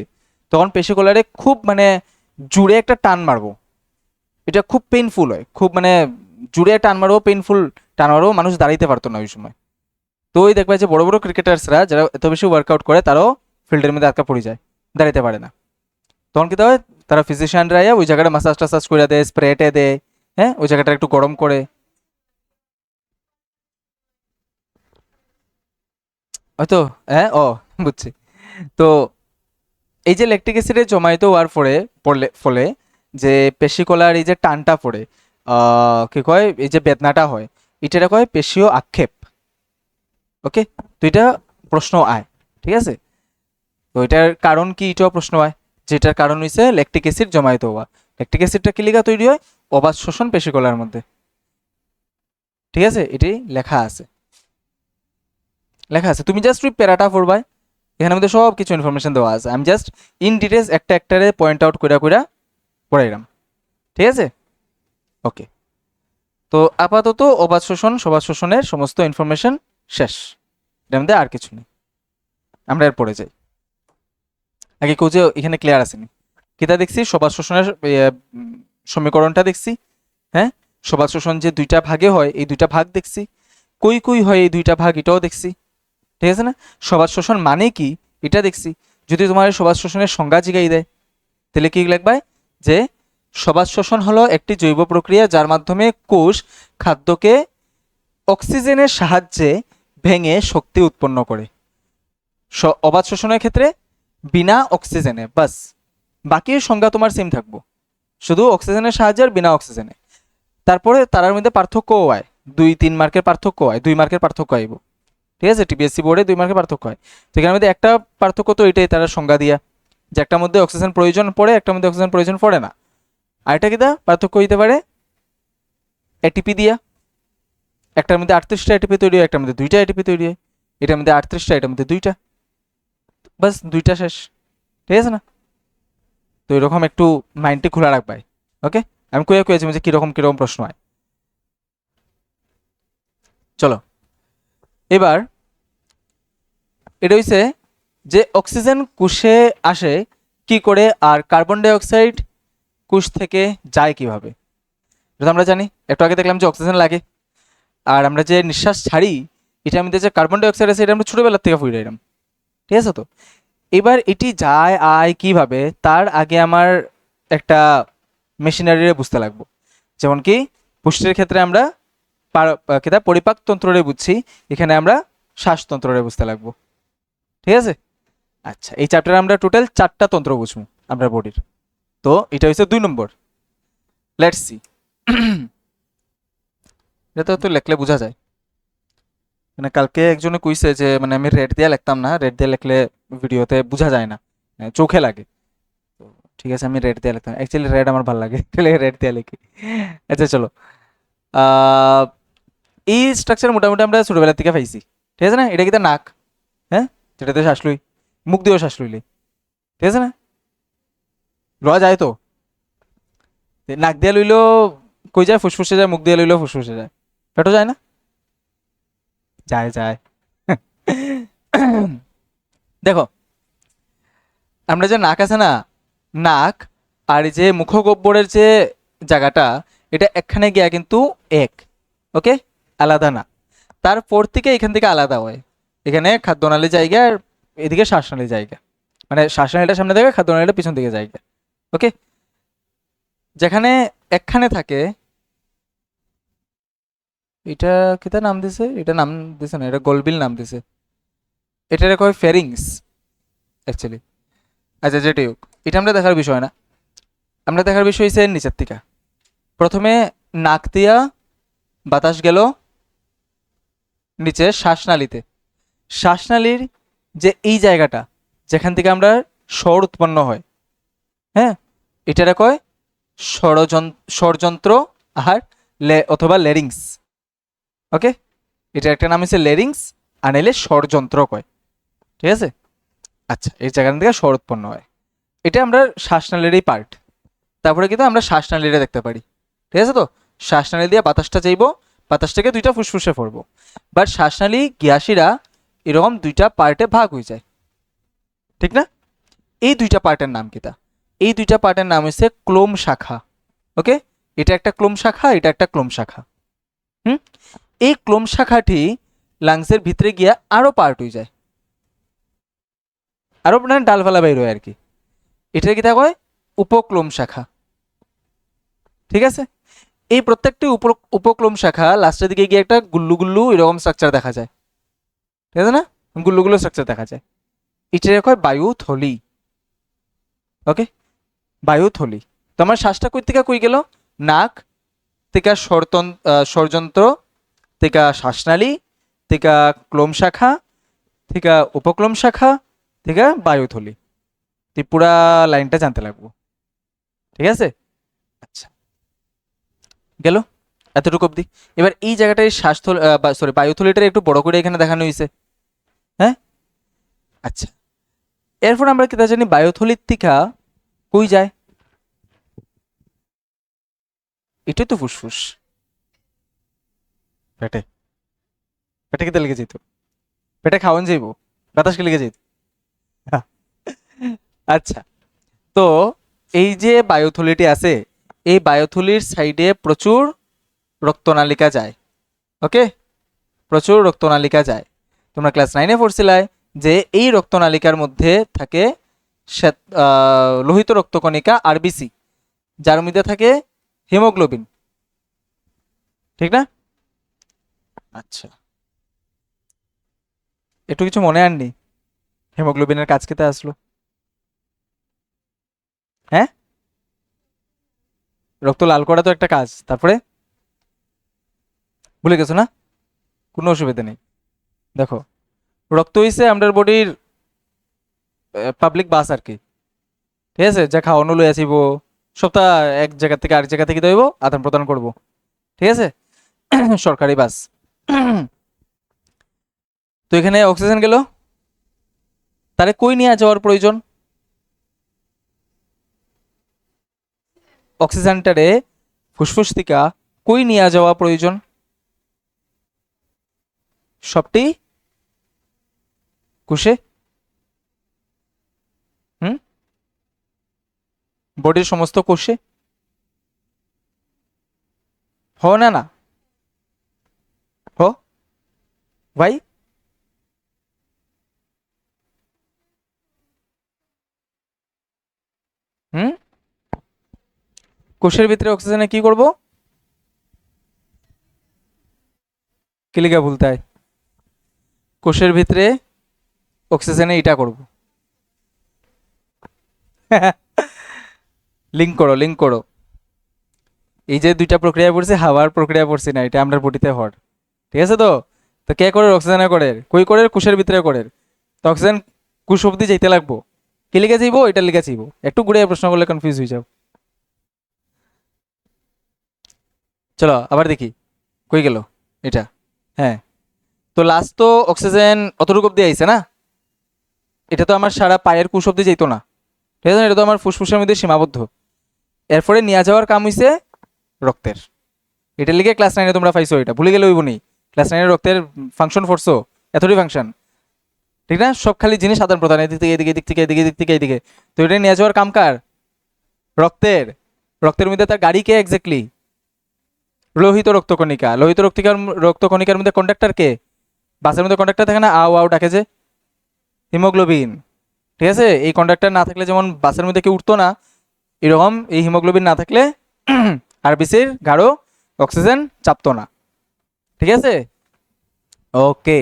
তখন পেশিকলারে খুব মানে জুড়ে একটা টান মারবো, এটা খুব পেইনফুল হয়, খুব মানে জুড়ে টান মারবো, পেইনফুল টান মারবো, মানুষ দাঁড়াইতে পারতো না ওই সময়। তো ওই দেখবা যে বড় বড় ক্রিকেটার্সরা যারা এত বেশি ওয়ার্কআউট করে তারাও ফিল্ডের মধ্যে আটকা পড়ে যায়, দাঁড়াইতে পারে না। তখন কি হয়, তারা ফিজিশিয়ানরা ওই জায়গাটা মাসাজ টাসাজ করে দেয়, স্প্রেটে দেয়, হ্যাঁ, ওই জায়গাটা একটু গরম করে। হয়তো, হ্যাঁ, ও বুঝছি। তো এই যে ল্যাকটিক অ্যাসিডে জমাইতে হওয়ার ফলে যে পেশিকলার এই যে টানটা পড়ে, কি কয়, এই যে বেদনাটা হয়, এটা কয় পেশীয় আক্ষেপ। ওকে, তো এটা প্রশ্ন আয়, ঠিক আছে। তো এটার কারণ কি, এটাও প্রশ্ন আয়, যেটার কারণ হইছে ল্যাকটিক অ্যাসিড জমাইতে হওয়া। ল্যাকটিক অ্যাসিডটা কি লিগা তৈরি হয়, অবাত শোষণ পেশিকলার মধ্যে, ঠিক আছে, এটি লেখা আছে, লেখা আছে, তুমি জাস্ট ওই প্যারাটা পড়বাই, এখানের মধ্যে সব কিছু ইনফরমেশন দেওয়া আছে, আমি জাস্ট ইন ডিটেলস একটা একটারে পয়েন্ট আউট কইরা কইরা পড়াইলাম, ঠিক আছে। ওকে, তো আপাতত অবাত শোষণ সবাত শোষণের সমস্ত ইনফরমেশন শেষ, এর মধ্যে আর কিছু নেই। আমরা এর পরে যাই, আগে কেউ যে এখানে ক্লিয়ার আসেনি, কিতা দেখছি, সবাত শোষণের সমীকরণটা দেখছি, হ্যাঁ, সবাত শোষণ যে 2টা ভাগে হয় এই 2টা ভাগ দেখছি, কই কই হয় এই 2টা ভাগ এটাও দেখছি, ঠিক আছে না। সবাত শোষণ মানে কি এটা দেখছি। যদি তোমার সবাত শোষণের সংজ্ঞা জিগাই দেয় তাহলে কি লিখবাই, যে সবাত শোষণ হলো একটি জৈব প্রক্রিয়া যার মাধ্যমে কোষ খাদ্যকে অক্সিজেনের সাহায্যে ভেঙে শক্তি উৎপন্ন করে। অবাত শোষণের ক্ষেত্রে বিনা অক্সিজেনে, বাস, বাকির সংজ্ঞা তোমার সেম থাকবো, শুধু অক্সিজেনের সাহায্যে আর বিনা অক্সিজেনে। তারপরে তারার মধ্যে পার্থক্য হয়, 2-3 মার্কের পার্থক্য হয়, 2 মার্কের পার্থক্য আইব, ঠিক আছে, টিপিএসসি বোর্ডে 2 মার্কের পার্থক্য হয়। তো এখানের মধ্যে একটা পার্থক্য তো এটাই, তারা সংজ্ঞা দিয়া, যে একটার মধ্যে অক্সিজেন প্রয়োজন পড়ে, একটার মধ্যে অক্সিজেন প্রয়োজন পড়ে না। আরেকটা কি দা পার্থক্য হইতে পারে এটিপি দিয়া, একটার মধ্যে 38টা এটিপি তৈরি হয়, একটার মধ্যে 2টা এটিপি তৈরি হয়, এটার মধ্যে 38টা, এটার মধ্যে 2টা, বাস 2টা শেষ, ঠিক আছে না। তো এরকম একটু মাইন্ডটি খোলা রাখবাই। ওকে, আমি কয়ে কয়েছি যে কিরকম কিরকম প্রশ্ন হয়। চলো এবার এটা হইছে যে অক্সিজেন কোষে আসে কি করে আর কার্বন ডাই অক্সাইড কোষ থেকে যায় কিভাবে, এটা তো আমরা জানি। একটু আগে দেখলাম যে অক্সিজেন লাগে, আর আমরা যে নিঃশ্বাস ছাড়ি এটার মধ্যে যে কার্বন ডাই অক্সাইড আছে এটা আমরা ছোটোবেলার থেকে ফুড়ে এলাম, ঠিক আছে। তো এবার এটি যায় আয় কিভাবে, তার আগে আমার একটা মেশিনারি বুঝতে লাগবো। যেমন কি পুষ্টির ক্ষেত্রে আমরা কেটা পরিপাক তন্ত্ররে বুঝছি, এখানে আমরা শ্বাসতন্ত্ররে বুঝতে লাগবো, ঠিক আছে। আচ্ছা, এই চ্যাপ্টারে আমরা টোটাল 4টা তন্ত্র বুঝবো আমরা বডির। তো এটা হচ্ছে 2 নম্বর, লেটস সি। এটা তো লেখলে বোঝা যায়, মানে কালকে একজনে কইছে যে মানে আমি রেড দিয়ে লিখতাম না, রেড দিয়ে লিখলে ভিডিওতে বোঝা যায় না, চোখে লাগে। তো ঠিক আছে, আমি রেড দিয়ে লিখতাম, অ্যাকচুয়ালি রেড আমার ভালো লাগে, তাহলে রেড দিয়ে লিখি। আচ্ছা চলো, এই স্ট্রাকচার মোটামুটি আমরা ছোটবেলা থেকে পাইছি, ঠিক আছে না। এটা কিন্তু নাক, হ্যাঁ, যেটাতে শ্বাস লই, মুখ দিয়েও শ্বাস লইলে, ঠিক আছে না, লওয়া যায় তো। নাক দিয়ে লইলেও কই যায়, ফুসফুসে যায়, মুখ দিয়ে লইলেও ফুসফুসে যায়, পেটও যায় না? যায় যায়। দেখো আমরা যে নাক আছে না, নাক আর এই যে মুখগহ্বরের যে জায়গাটা, এটা একখানে গিয়া কিন্তু এক, ওকে, আলাদা না। তারপর থেকে এখান থেকে আলাদা হয়, এখানে খাদ্যনালী জায়গা আর এদিকে শ্বাসনালী জায়গা, মানে শ্বাসনালীটা সামনে থেকে খাদ্যনালীটা পিছন দিকে জায়গা, ওকে। যেখানে একখানে থাকে, এটা কিতা নাম দিছে, এটা নাম দিছে না, এটা গোলবিল নাম দিছে, এটা কয় ফেরিংস অ্যাকচুয়ালি। আচ্ছা যেটাই হোক, এটা আমরা দেখার বিষয় না, আমরা দেখার বিষয় হচ্ছে নিচের থেকে। প্রথমে নাক দিয়া বাতাস গেল নিচে শ্বাসনালীতে, শ্বাসনালীর যে এই জায়গাটা যেখান থেকে আমরা স্বর উৎপন্ন হয়, হ্যাঁ, এটারে কয় স্বরযন্ত্র আর অথবা লেরিংস, ওকে। এটা একটা নাম হচ্ছে লেরিংস, আর নাইলে স্বরযন্ত্র কয়, ঠিক আছে। আচ্ছা, এই জায়গা থেকে স্বর উৎপন্ন হয়, এটা আমরা শ্বাসনালীরই পার্ট। তারপরে কিন্তু আমরা শ্বাসনালীটা দেখতে পারি, ঠিক আছে। তো শ্বাসনালী দিয়ে বাতাসটা চাইব, বাতাসটাকে দুইটা ফুসফুসে পড়বো, বাট শ্বাসনালী গ্যাসিরা এরকম দুইটা পার্টে ভাগ হয়ে যায়, ঠিক না? এই দুইটা পার্টের নাম কিতা? এই দুইটা পার্টের নাম হচ্ছে ক্লোম শাখা, ওকে। এটা একটা ক্লোম শাখা, এটা একটা ক্লোম শাখা। হুম, এই ক্লোম শাখাটি লাংসের ভিতরে গিয়া আরো পার্ট হয়ে যায়, আরো মানে ডালপালা বাইর হয় আর কি। এটা কিতা কয়? উপক্লোম শাখা, ঠিক আছে। এই প্রত্যেকটি উপক্লোম শাখা লাস্টের দিকে গিয়ে একটা গুল্লু গুল্লু এরকম স্ট্রাকচার দেখা যায়, ঠিক আছে না? গুল্লু গুল্লু স্ট্রাকচার দেখা যায়, এটা কয় বায়ুথলি, ওকে, বায়ুথলি। তো আমার শ্বাসটা কই থেকে কই গেল? নাক থেকে স্বরযন্ত্র, থেকে শ্বাসনালী, থেকে ক্লোম শাখা, থেকে উপক্লোম শাখা, থেকে বায়ুথলি। তুই পুরা লাইনটা জানতে লাগবো, ঠিক আছে। আচ্ছা, গেল এতটুকু অব্দি। এবার এই জায়গাটায় শ্বাসথলি, সরি বায়ুথলিটা একটু বড় করে এখানে দেখানো হয়েছে, হ্যাঁ। আচ্ছা, এরপর আমরা কি তা জানি বায়ুথলির থেকে কই যায়? এটাই তো ফুসফুস, পেটে। পেটে কিতা লেগে যেত? পেটে খাওয়ান যাইব, বাতাস কে লেগে যেত। আচ্ছা, তো এই যে বায়ুথলিটি আছে, এই বায়ুথলির সাইডে প্রচুর রক্তনালিকা যায়, ওকে, প্রচুর রক্তনালিকা যায়। তোমরা ক্লাস 9-এ পড়ছিলাই যে এই রক্তনালিকার মধ্যে থাকে লোহিত রক্তকণিকা আরবিসি, যার মধ্যে থাকে হিমোগ্লোবিন, ঠিক না? আচ্ছা, একটু কিছু মনে আননি, হিমোগ্লোবিনের কাজ কেটে আসলো, হ্যাঁ? রক্ত লাল করা তো একটা কাজ, তারপরে ভুলে গেছো না? কোনো অসুবিধা নেই। দেখো, রক্ত হইছে আমাদের বডির পাবলিক বাস আর কি, ঠিক আছে, যা খাওয়ানো লই আসিব, সপ্তাহ এক জায়গা থেকে আরেক জায়গা থেকে দইব আদান প্রদান করব, ঠিক আছে। সরকারি বাস। তো এখানে অক্সিজেন গেল, তারে কই নিয়ে যাওয়ার প্রয়োজন? অক্সিজেনটারে ফুসফুস থেকে কই নিয়ে যাওয়া প্রয়োজন? সবটি কোষে, হুম, বডির সমস্ত কোষে, হ না না, হ ভাই। হুম, কোষের ভিতরে অক্সিজেনে কি করব? কিলিকা ভুলতে হয়, কোষের ভিতরে অক্সিজেনে এটা করব। লিঙ্ক করো, লিঙ্ক করো। এই যে দুইটা প্রক্রিয়া পড়ছে, হাওয়ার প্রক্রিয়া পড়ছি না, এটা আমরা বডিতে হর, ঠিক আছে। তো তো কে করে? অক্সিজেনে করে, কই করে? কোষের ভিতরে করে। তো অক্সিজেন কোষ অব্দি যাইতে লাগবো, কি লিখে যাইবো? এটা লিখে যাইব। একটু ঘুরে প্রশ্ন করলে কনফিউজ হয়ে যাও। চলো আবার দেখি কই গেল এটা। হ্যাঁ, তো লাস্ট তো অক্সিজেন অতটুকু অব্দি আইছে না, এটা তো আমার সারা পায়ের কোষ অব্দি যাইতো না, ঠিক আছে, এটা তো আমার ফুসফুসের মধ্যে সীমাবদ্ধ। এরপরে নিয়ে যাওয়ার কাম হইছে রক্তের, এটার লিগে ক্লাস 9-এ তোমরা পাইছো, এটা ভুলে গেলে হইব নি। ক্লাস 9-এর রক্তের ফাংশন পড়ছো, এতটি ফাংশন, ঠিক না? সব খালি জিনিস আদান প্রদান, এদিক থেকে এদিকে, এদিক থেকে এদিকে, এদিক থেকে এদিকে। তো এটা নিয়ে যাওয়ার কাম কার? রক্তের। রক্তের মধ্যে তার গাড়ি কে এক্স্যাক্টলি? লোহিত রক্তকণিকা। লোহিত রক্তকণিকার মধ্যে কন্ডাক্টর কে? বাসের মধ্যে কন্ডাক্টর থাকে না, আও আও ডাকে যে, হিমোগ্লোবিন। ঠিক আছে, এই কন্ডাক্টর না থাকলে যেমন বাসের মধ্যে কেউ উঠতো না, এরকম এই হিমোগ্লোবিন না থাকলে আরবিসির গাঢ় অক্সিজেন চাপতো না। ঠিক আছে, ওকে।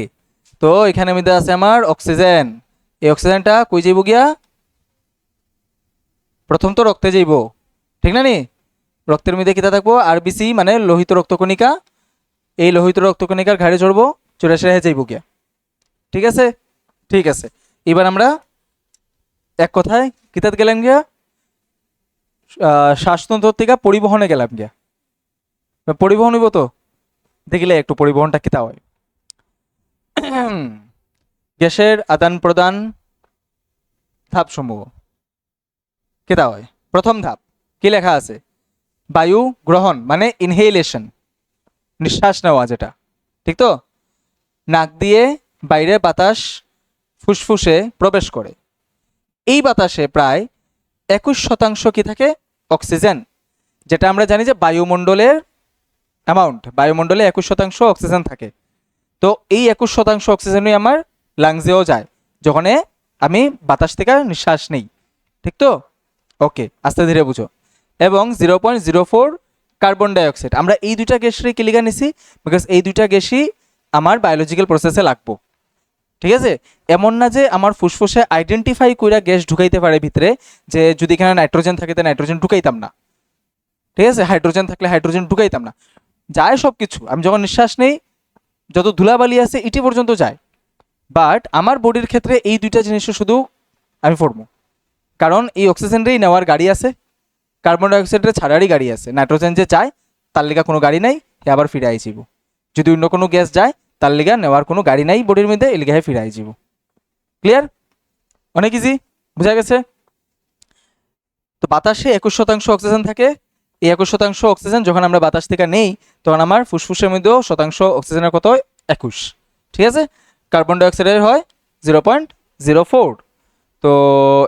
তো এখানে মধ্যে আছে আমার অক্সিজেন। এই অক্সিজেনটা কই যাইব গিয়া? প্রথম তো রক্তে যাইব, ঠিক না নি? রক্তের মধ্যে কিতা থাকবো? আরবিসি মানে লোহিত রক্তকণিকা। এই লোহিত রক্তকণিকার ঘাড়ে চড়বো, চড়ে আসে যাইব গিয়া। ঠিক আছে, ঠিক আছে। এবার আমরা এক কথায় কিতাত গেলাম গিয়া, শ্বাসতন্ত্র থেকে পরিবহনে গেলাম গিয়া। পরিবহন হইব তো, দেখিলে একটু পরিবহনটা কিতা হয়। গ্যাসের আদান প্রদান ধাপসমূহ কেতা হয়। প্রথম ধাপ কি লেখা আছে? বায়ু গ্রহণ মানে ইনহেলেশন, নিঃশ্বাস নেওয়া যেটা, ঠিক তো? নাক দিয়ে বাইরে বাতাস ফুসফুসে প্রবেশ করে। এই বাতাসে প্রায় 21% কি থাকে? অক্সিজেন। যেটা আমরা জানি যে বায়ুমণ্ডলের অ্যামাউন্ট, বায়ুমণ্ডলে 21% অক্সিজেন থাকে। তো এই 21% অক্সিজেনই আমার লাংসেও যায় যখন আমি বাতাস থেকে নিঃশ্বাস নেই, ঠিক তো? ওকে, আস্তে ধীরে বুঝো। এবং 0.04 কার্বন ডাইঅক্সাইড। আমরা এই দুইটা গ্যাসেরই কি লিখা নিছি? বিকজ এই দুইটা গ্যাসই আমার বায়োলজিক্যাল প্রসেসে লাগবো। ঠিক আছে, এমন না যে আমার ফুসফুসে আইডেন্টিফাই কইরা গ্যাস ঢুকাইতে পারে ভিতরে, যে যদি এখানে নাইট্রোজেন থাকে তো নাইট্রোজেন ঢুকাইতাম না, ঠিক আছে, হাইড্রোজেন থাকলে হাইড্রোজেন ঢুকাইতাম না। যায় সব কিছু, আমি যখন নিঃশ্বাস নেই যত ধুলাবালি আছে ইটি পর্যন্ত যায়। বাট আমার বডির ক্ষেত্রে এই দুইটা জিনিসও শুধু আমি পড়বো, কারণ এই অক্সিজেনটাই নেওয়ার গাড়ি আছে, কার্বন ডাইঅক্সাইডের ছাড়ারই গাড়ি আছে। নাইট্রোজেন যে যায় তার লিগা কোনো গাড়ি নাই, হে আবার ফিরে আইছিব। যদি অন্য কোনো গ্যাস যায় তার লিগা নেওয়ার কোনো গাড়ি নাই বডির মধ্যে, এ লিগা ফিরে আইছিব। ক্লিয়ার? অনেক ইজি, বুঝা গেছে? তো বাতাসে 21% অক্সিজেন থাকে। এই 21% অক্সিজেন যখন আমরা বাতাস থেকে নেই তখন আমার ফুসফুসের মধ্যেও শতাংশ অক্সিজেনের কত হয়? 21। ঠিক আছে, কার্বন ডাইঅক্সাইডের হয় 0.04। তো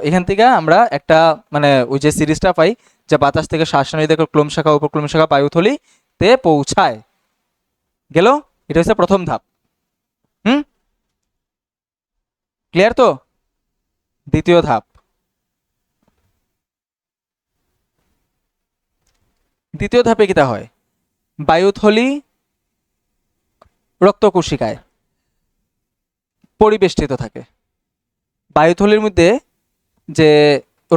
এখান থেকে আমরা একটা মানে ওই যে সিরিজটা পাই যে বাতাস থেকে শ্বাস নিয়ে দেখো ক্লোম শাখা উপক্লোম শাখা বায়ুথলিতে পৌঁছায় গেল। এটা হচ্ছে প্রথম ধাপ। ক্লিয়ার তো? দ্বিতীয় ধাপ। দ্বিতীয় ধাপে কিটা হয়? বায়ুথলি রক্তকোষিকায় পরিবেষ্টিত থাকে। বায়ুথলির মধ্যে যে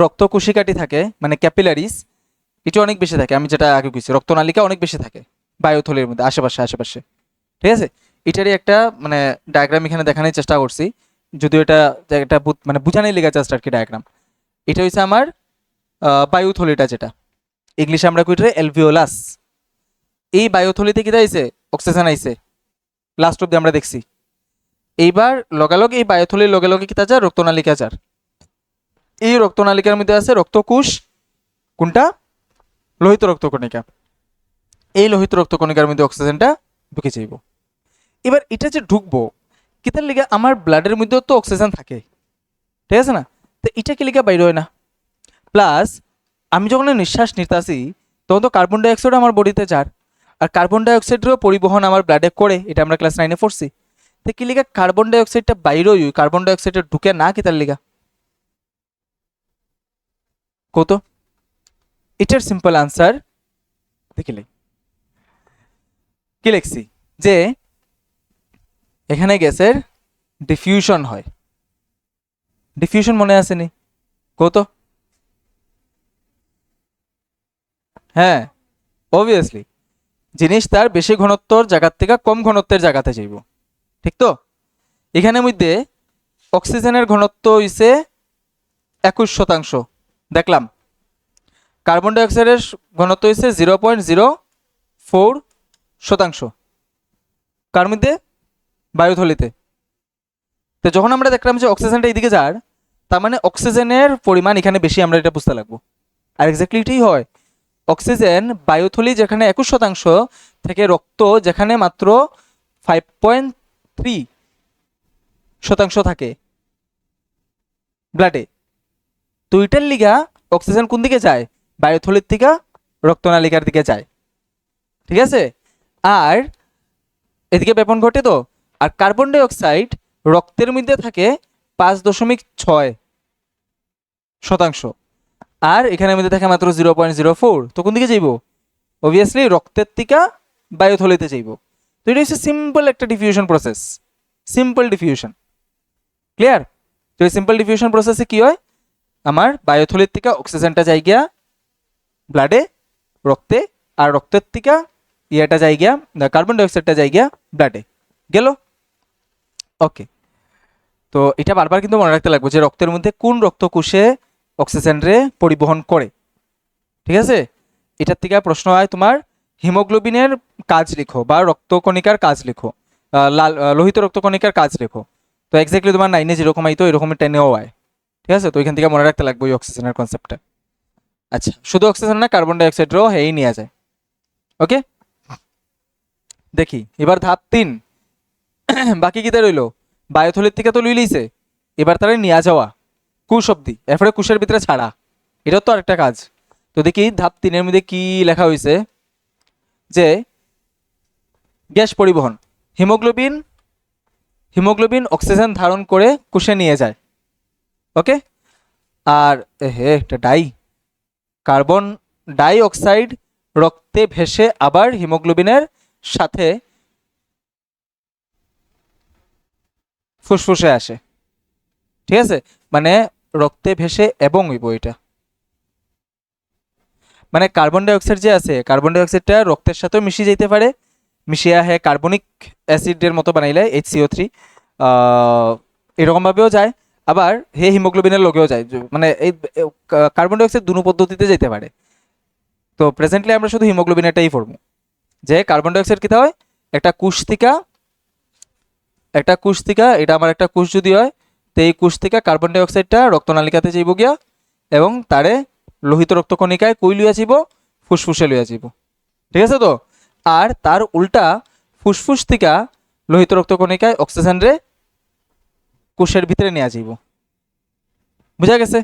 রক্তকোষিকাটি থাকে মানে ক্যাপিলারিস, এটা অনেক বেশি থাকে। আমি যেটা আগে কইছি রক্তনালিকা অনেক বেশি থাকে বায়ুথলির মধ্যে, আশেপাশে আশেপাশে। ঠিক আছে, এটারই একটা মানে ডায়াগ্রাম এখানে দেখানোর চেষ্টা করছি, যদিও এটা একটা মানে বুঝানোর লেগে জাস্ট আর কি ডায়াগ্রাম। এটা হচ্ছে আমার বায়ুথলিটা, যেটা ইংলিশে আমরা কইটা অ্যালভিওলাস। এই বায়ুথলিতে কি আইছে? অক্সিজেন আইছে, লাস্ট অব্দি আমরা দেখছি। এইবার লগালগ এই বায়ুথলির লগে লগে কিতা যায়? রক্তনালিকা যার। এই রক্তনালিকার মধ্যে আছে রক্তকোষ, কোনটা? লোহিত রক্তকণিকা। এই লোহিত রক্তকণিকার মধ্যে অক্সিজেনটা ঢুকে যাইব। এবার এটা যে ঢুকবো কিতার লিগে? আমার ব্লাডের মধ্যেও তো অক্সিজেন থাকে, ঠিক আছে না? তো এটা কি লিগে বাইর হয় না? প্লাস আমি যখন নিঃশ্বাস নিতেছি তখন তো কার্বন ডাইঅক্সাইড আমার বডিতে যার, আর কার্বন ডাইঅক্সাইডেরও পরিবহন আমার ব্লাডে করে, এটা আমরা ক্লাস 9-এ পড়ছি। তো কি লিগা কার্বন ডাইঅক্সাইডটা বাইর হই, কার্বন ডাইঅক্সাইডটা ঢুকে না কিতার লিগা? কত? এটার সিম্পল আনসার দেখিলে কি লিখছি যে এখানে গ্যাসের ডিফিউশন হয়। ডিফিউশন মনে আসেনি? কত? হ্যাঁ, অবভিয়াসলি জিনিস তার বেশি ঘনত্বর জায়গার থেকে কম ঘনত্বের জায়গাতে যাইব, ঠিক তো? এখানের মধ্যে অক্সিজেনের ঘনত্ব হইছে 21%, দেখলাম। কার্বন ডাইঅক্সাইডের ঘনত্ব হইছে 0.04%। কার মধ্যে? বায়ুথলিতে। তো যখন আমরা দেখলাম যে অক্সিজেনটা এইদিকে যার, তার মানে অক্সিজেনের পরিমাণ এখানে বেশি, আমরা এটা বুঝতে লাগবো। আর এক্স্যাক্টলি এটাই হয়। অক্সিজেন বায়ুথলি যেখানে 21%, থেকে রক্ত যেখানে মাত্র 5.3% থাকে ব্লাডে, তো এটার লিগা অক্সিজেন কোন দিকে যায়? বায়ুথলির থেকে রক্তনালিকার দিকে যায়, ঠিক আছে। আর এদিকে ব্যাপন ঘটে তো। আর কার্বন ডাই অক্সাইড রক্তের মধ্যে থাকে 5.6%, আর এখানের মধ্যে থাকে মাত্র 0.04। তো কোন দিকে যাইব? অবভিয়াসলি রক্তের থেকে বায়ুথলিতে যাইব। তো এটা হচ্ছে সিম্পল একটা diffusion process, simple diffusion, clear? তো এই সিম্পল ডিফিউশন প্রসেসে কি হয়, আমার বায়ুথলির থেকে অক্সিজেনটা যাই গিয়া ব্লাডে, রক্তে, আর রক্তের থেকে ইয়েটা যাই গিয়া কার্বন ডাইঅক্সাইডটা যাই গিয়া ব্লাডে গেল। ওকে, তো এটা বারবার কিন্তু মনে রাখতে লাগবে যে রক্তের মধ্যে কোন রক্তকোষে অক্সিজেন রে পরিবহন করে, ঠিক আছে। এটার থেকে প্রশ্ন হয় তোমার হিমোগ্লোবিনের কাজ লিখো বা রক্তকণিকার কাজ লিখো, লাল লোহিত রক্তকণিকার কাজ লিখো। তো এক্স্যাক্টলি তোমার 9-এ যেরকম আইতো এরকম 10-এও হয়, ঠিক আছে। তো এখান থেকে মনে রাখতে লাগবে ওই অক্সিজেনের কনসেপ্টটা। আচ্ছা, শুধু অক্সিজেন না, কার্বন ডাইঅক্সাইডও হেই নেওয়া যায়। ওকে, দেখি এবার ধাপ 3 বাকি কিতা রইল? বায়ুথলির থেকে তো লুই লইছে, এবার তারা নিয়ে যাওয়া কুশ অব্দি, এরপরে কুশের ভিতরে ছাড়া, এটাও তো আরেকটা কাজ। তো দেখি ধাপ 3-এর মধ্যে কি লেখা হয়েছে, যে গ্যাস পরিবহন, হিমোগ্লোবিন হিমোগ্লোবিন অক্সিজেন ধারণ করে কোষে নিয়ে যায়। ওকে, আর একটা কার্বন ডাই অক্সাইড রক্তে ভেসে আবার হিমোগ্লোবিনের সাথে ফুসফুসে আসে, ঠিক আছে। মানে রক্তে ভেসে এবং হইব এটা, মানে কার্বন ডাই অক্সাইড যে আছে, কার্বন ডাই অক্সাইডটা রক্তের সাথেও মিশিয়ে যেতে পারে, মিশিয়ে হে কার্বনিক অ্যাসিডের মতো বানাইলে HCO3 এরকমভাবেও যায়, আবার হে হিমোগ্লোবিনের লগেও যায়, মানে এই কার্বন ডাই অক্সাইড দুনো পদ্ধতিতে যেতে পারে। তো প্রেজেন্টলি আমরা শুধু হিমোগ্লোবিনেরটাই পড়বো, যে কার্বন ডাই অক্সাইড কীটা হয়, একটা কোষ থেকে এটা আমার একটা কোষ যদি হয়, তো এই কোষ থেকে কার্বন ডাই অক্সাইডটা রক্তনালিকাতে যাইব গিয়া, এবং তারে লোহিত রক্তকণিকায় কই লইয়া যাইব? ফুসফুসে লইয়া যাইব, ঠিক আছে। তো আর তার উল্টা ফুসফুস থেকে লোহিত রক্তকণিকায় অক্সিজেন রে কোষের ভিতরে নিয়ে যাইব, বুঝা গেছে?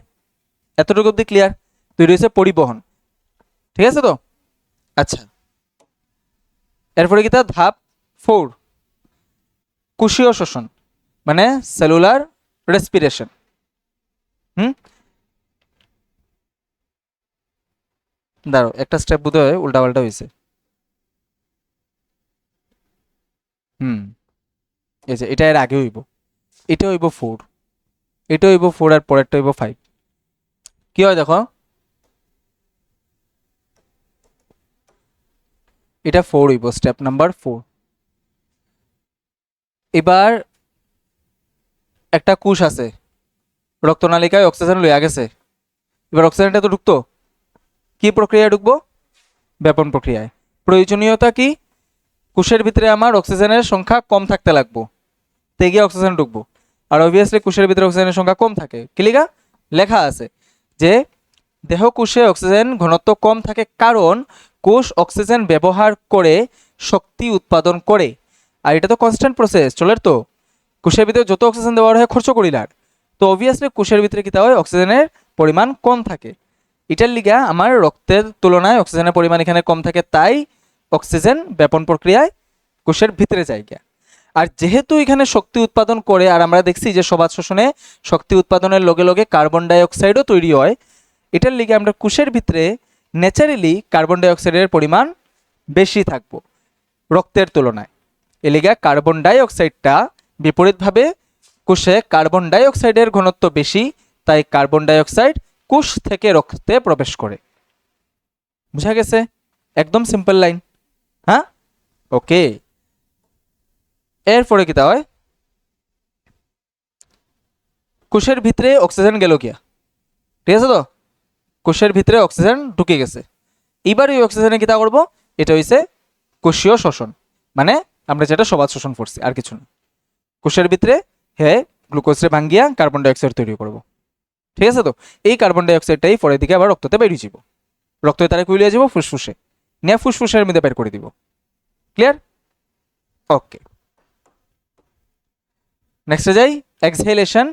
এতটুকু অব্দি ক্লিয়ার? তৈরি হয়েছে পরিবহন, ঠিক আছে তো। আচ্ছা, এরপরে কি তার ধাপ 4, কোষীয় শোষণ, মানে সেলুলার রেসপিরেশন। দাঁড়ো, একটা স্টেপ বোধ হয় উল্টাপাল্টা হয়েছে। এই যে এটা এর আগে হইব, এটা হইব 4, এটা হইব 4, আর পরেরটা হইব 5। কি হয় দেখো, এটা 4 হইব, স্টেপ নাম্বার 4। এবার একটা কোষ আছে, রক্তনালিকায় অক্সিজেন লইয়া গেছে, এবার অক্সিজেনটা তো ঢুকতো, কি প্রক্রিয়ায় ঢুকবো? ব্যাপন প্রক্রিয়ায়। প্রয়োজনীয়তা কি? কোষের ভিতরে আমার অক্সিজেনের সংখ্যা কম থাকতে লাগবো, তে গিয়ে অক্সিজেন ঢুকবো। আর অবভিয়াসলি কোষের ভিতরে অক্সিজেনের সংখ্যা কম থাকে, কি লিগা? লেখা আছে যে দেহ কোষে অক্সিজেন ঘনত্ব কম থাকে কারণ কোষ অক্সিজেন ব্যবহার করে শক্তি উৎপাদন করে। আর এটা তো কনস্ট্যান্ট প্রসেস চলের, তো কোষের ভিতরে যত অক্সিজেন দেওয়ার হয় খরচ করিলার, তো অবভিয়াসলি কোষের ভিতরে কী হয়, অক্সিজেনের পরিমাণ কম থাকে। এটার লিগা আমার রক্তের তুলনায় অক্সিজেনের পরিমাণ এখানে কম থাকে, তাই অক্সিজেন ব্যাপন প্রক্রিয়ায় কোষের ভিতরে যায় গিয়া। আর যেহেতু এখানে শক্তি উৎপাদন করে, আর আমরা দেখছি যে সবাত শোষণে শক্তি উৎপাদনের লগে লগে কার্বন ডাই অক্সাইডও তৈরি হয়, এটার লিগে আমরা কোষের ভিতরে ন্যাচারালি কার্বন ডাই অক্সাইডের পরিমাণ বেশি থাকবো রক্তের তুলনায়। এলিগা কার্বন ডাই অক্সাইডটা বিপরীতভাবে কোষে কার্বন ডাই অক্সাইডের ঘনত্ব বেশি, তাই কার্বন ডাই অক্সাইড কোষ থেকে রক্তে প্রবেশ করে। বুঝা গেছে? একদম সিম্পল লাইন। হ্যাঁ, ওকে। এরপরে কি তা হয়, কোষের ভিতরে অক্সিজেন গেল গিয়া, ঠিক আছে। তো কোষের ভিতরে অক্সিজেন ঢুকে গেছে, এবার ওই অক্সিজেনে কিতা করব? এটা হইছে কোষীয় শোষণ, মানে আমরা যেটা সবাত শোষণ করছি, আর কিছু না। কোষের ভিতরে গ্লুকোজে ভাঙ্গিয়া কার্বন ডাই অক্সাইড তৈরি করব, ঠিক আছে। তো এই কার্বন ডাই অক্সাইডটাই পরের দিকে আবার রক্ততে বেরিয়ে যাব, রক্তে তারা কুইলিয়ে যাব ফুসফুসে, নিয়ে ফুসফুসের মধ্যে বের করে দিব, ক্লিয়ার? ওকে, নেক্সটে যাই। এক্সহেলেশন,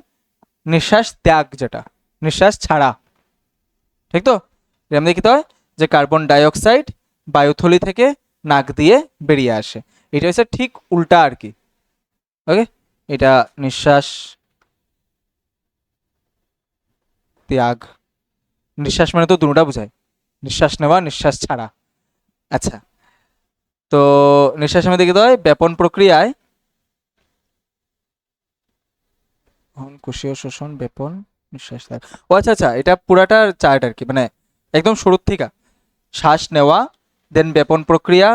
নিঃশ্বাস ত্যাগ, যেটা নিঃশ্বাস ছাড়া, ঠিক তো? এর মধ্যে কি হয় যে কার্বন ডাইঅক্সাইড বায়ুথলি থেকে নাক দিয়ে বেরিয়ে আসে, এটা হচ্ছে ঠিক উল্টা আর কি। ওকে, এটা নিঃশ্বাস ত্যাগ, নিঃশ্বাস মানে তো দুটোটা বোঝায়, নিঃশ্বাস নেওয়া নিঃশ্বাস ছাড়া। আচ্ছা, তো নিঃশ্বাসের মধ্যে কি হয় ব্যাপন প্রক্রিয়ায় কোষীয় শোষণ, ব্যাপন, নিঃশ্বাস ত্যাগ। ও আচ্ছা আচ্ছা, এটা পুরাটার চার্ট আর কি, মানে একদম শুরুর থেকে শ্বাস নেওয়া, দেন ব্যাপন প্রক্রিয়া,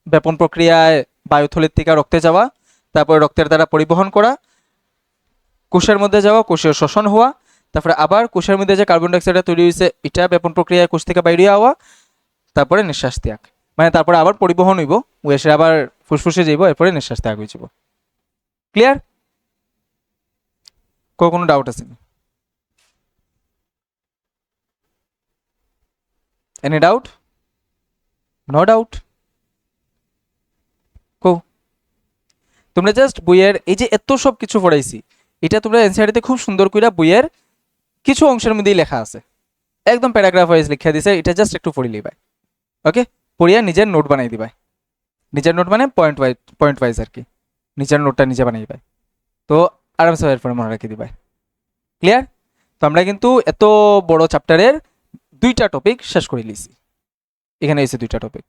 ব্যাপন প্রক্রিয়ায় বায়ুথলির থেকে রক্তে যাওয়া, তারপরে রক্তের দ্বারা পরিবহন করা, কোষের মধ্যে যাওয়া, কোষীয় শোষণ হওয়া, তারপরে আবার কোষের মধ্যে যে কার্বন ডাইঅক্সাইডটা তৈরি হয়েছে এটা ব্যাপন প্রক্রিয়ায় কোষ থেকে বাইরে হওয়া, তারপরে নিঃশ্বাস ত্যাগ, মানে তারপরে আবার পরিবহন হইব, ও এসে আবার ফুসফুসে যাইব, এরপরে নিঃশ্বাস ত্যাগ হয়ে যাব। ক্লিয়ার? কোনো ডাউট আছে? Any doubt? No doubt? কো তোমরা জাস্ট বইয়ের এই যে এত সব কিছু পড়াইছি, এটা তোমরা এনসিআরটিতে খুব সুন্দর করে বইয়ের কিছু অংশের মধ্যেই লেখা আছে, একদম প্যারাগ্রাফ ওয়াইজ লিখা দিছে, এটা জাস্ট একটু পড়ি লিবাই। ওকে, পড়িয়া নিজের নোট বানাই দিবাই, নিজের নোট মানে পয়েন্ট ওয়াইজ আর কি, নিজের নোটটা নিজে বানাই দিবাই, তো আরামসে এরপরে মনে রাখি দিবাই। ক্লিয়ার? তো আমরা কিন্তু এত বড় চ্যাপ্টারের 2টা টপিক শেষ করে লিছি, এখানে এসে 2টা টপিক।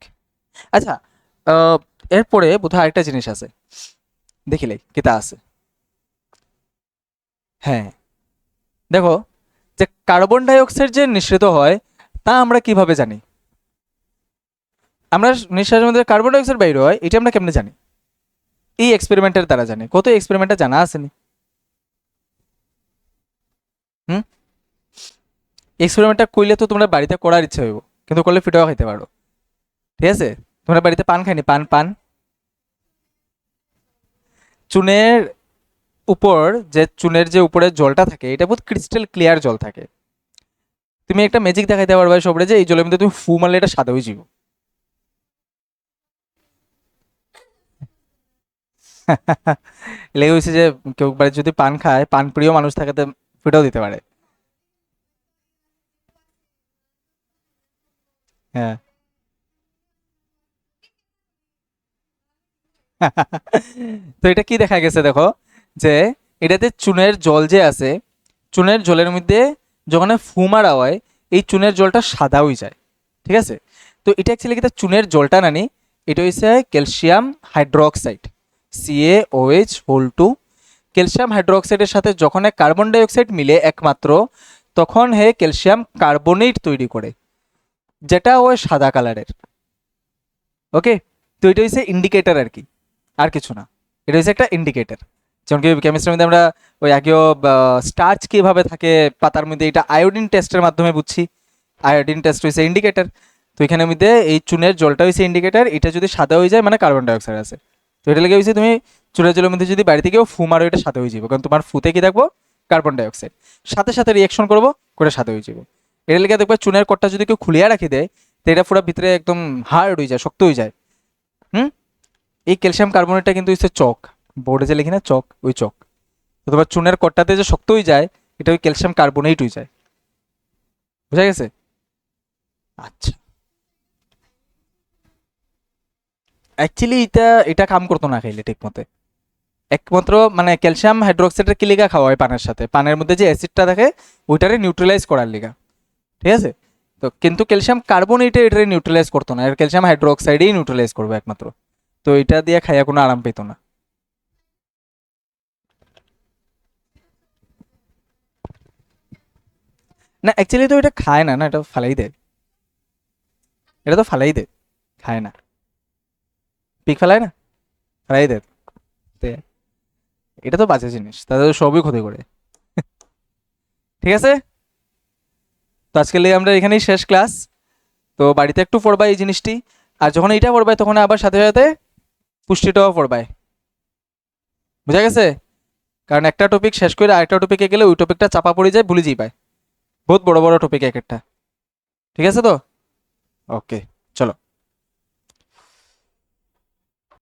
আচ্ছা, এরপরে বোধহয় আরেকটা জিনিস আছে, দেখিলাই কেতা আছে। হ্যাঁ, দেখো, যে কার্বন ডাইঅক্সাইড যে নিঃসৃত হয় তা আমরা কিভাবে জানি? আমরা নিঃশ্বাসের মধ্যে কার্বন ডাইঅক্সাইড বাইর হয়, এটা আমরা কেমনে জানি? এই এক্সপেরিমেন্টের দ্বারা জানি। কত এক্সপেরিমেন্টটা জানা আসেনি? হুম, এক্সপেরিমেন্টটা করলে তো তোমরা বাড়িতে করার ইচ্ছে হইব, কিন্তু করলে ফিটাও খাইতে পারো। ঠিক আছে, তোমরা বাড়িতে পান খাইনি? পান পান চুনের উপর, যে চুনের যে উপরে জলটা থাকে এটা বহুত ক্রিস্টাল ক্লিয়ার জল থাকে। তুমি একটা ম্যাজিক দেখাইতে পারবে সবরে যে এই জলের মধ্যে তুমি ফু মারলে এটা সাদা হয়ে যাব। লেগে হয়েছে যে কেউ বাড়ি যদি পান খায়, পান প্রিয় মানুষ থাকে, তো ফিটাও দিতে পারে। হ্যাঁ। তো এটা কি দেখা গেছে দেখো, যে এটাতে চুনের জল যে আছে, চুনের জলের মধ্যে যখন ফু মারা হয় এই চুনের জলটা সাদা হয়ে যায়। ঠিক আছে, তো এটা অ্যাকচুয়ালি কিন্তু চুনের জলটা নানি, এটা হচ্ছে ক্যালসিয়াম হাইড্রোক্সাইড, CaOH2। ক্যালসিয়াম হাইড্রোক্সাইডের সাথে যখন কার্বন ডাইঅক্সাইড মিলে একমাত্র, তখন হে ক্যালসিয়াম কার্বনেট তৈরি করে, যেটা ওই সাদা কালারের। ওকে, তো এটা হচ্ছে ইন্ডিকেটর আর কি, আর কিছু না, এটা হচ্ছে একটা ইন্ডিকেটর। যেমন কি কেমিস্ট্রির মধ্যে আমরা ওই আগেও স্টার্চ কীভাবে থাকে পাতার মধ্যে, এটা আয়োডিন টেস্টের মাধ্যমে বুঝছি, আয়োডিন টেস্ট হয়েছে ইন্ডিকেটর। তো এখানের মধ্যে এই চুনের জলটা হয়েছে ইন্ডিকেটর, এটা যদি সাদা হয়ে যায় মানে কার্বন ডাইঅক্সাইড আছে। তো এটা লেগে হয়েছে তুমি চুনের জলের মধ্যে যদি বাড়িতে কেউ ফু মারো এটা সাদা হয়ে যাবে, কারণ তোমার ফুতে কি থাকবো কার্বন ডাইঅক্সাইড, সাথে সাথে রিয়াকশন করবো করে সাদা হয়ে যাবে। এটা লেগে দেখবে চুনের কটটা যদি কেউ খুলিয়া রাখি দেয় তো এটা পুরো ভিতরে একদম হার্ড হয়ে যায়, শক্ত হয়ে যায়। হুম, এই ক্যালসিয়াম কার্বনেটটা কিন্তু হচ্ছে চক, বোর্ডে যে লিখি না চক, ওই চক। তো তোমার চুনের কট্টাতে যে শক্ত হয়ে যায় এটা ওই ক্যালসিয়াম কার্বনেট হয়ে যায়। বুঝা গেছে? আচ্ছা, অ্যাকচুয়ালি এটা এটা কাম করতো না খাইলে ঠিক মতে, একমাত্র মানে ক্যালসিয়াম হাইড্রোক্সাইডের কি লিগা খাওয়া হয় পানের সাথে, পানের মধ্যে যে অ্যাসিডটা থাকে ওইটারে নিউট্রালাইজ করার লিগা। ঠিক আছে, তো কিন্তু ক্যালসিয়াম কার্বনেটে এটারে নিউট্রালাইজ করতো না, এর ক্যালসিয়াম হাইড্রোক্সাইডেই নিউট্রালাইজ করবে একমাত্র। তো এটা দিয়ে খাইয়া কোনো আরাম পেতো না। না অ্যাকচুয়ালি তো এটা খায় না, না এটা ফালাই দেয়, এটা তো ফালাই দেয়, খায় না। পিক ফেলায় না, ফালাই দেয়। তো এটা তো বাজে জিনিস, তাদের তো সবই ক্ষতি করে। ঠিক আছে, তো আজকে লিগে আমরা এখানেই শেষ ক্লাস। তো বাড়িতে একটু পড়বা এই জিনিসটি, আর যখন এটা পড়বাই তখন আবার সাথে সাথে পুষ্টিটাও পড়বাই। বুঝা গেছে? কারণ একটা টপিক শেষ করে আরেকটা টপিকে গেলে ওই টপিকটা চাপা পড়ে যায়, ভুলে যাই পায়, বহুত বড় বড় টপিক এক একটা। ঠিক আছে তো? ওকে, চলো।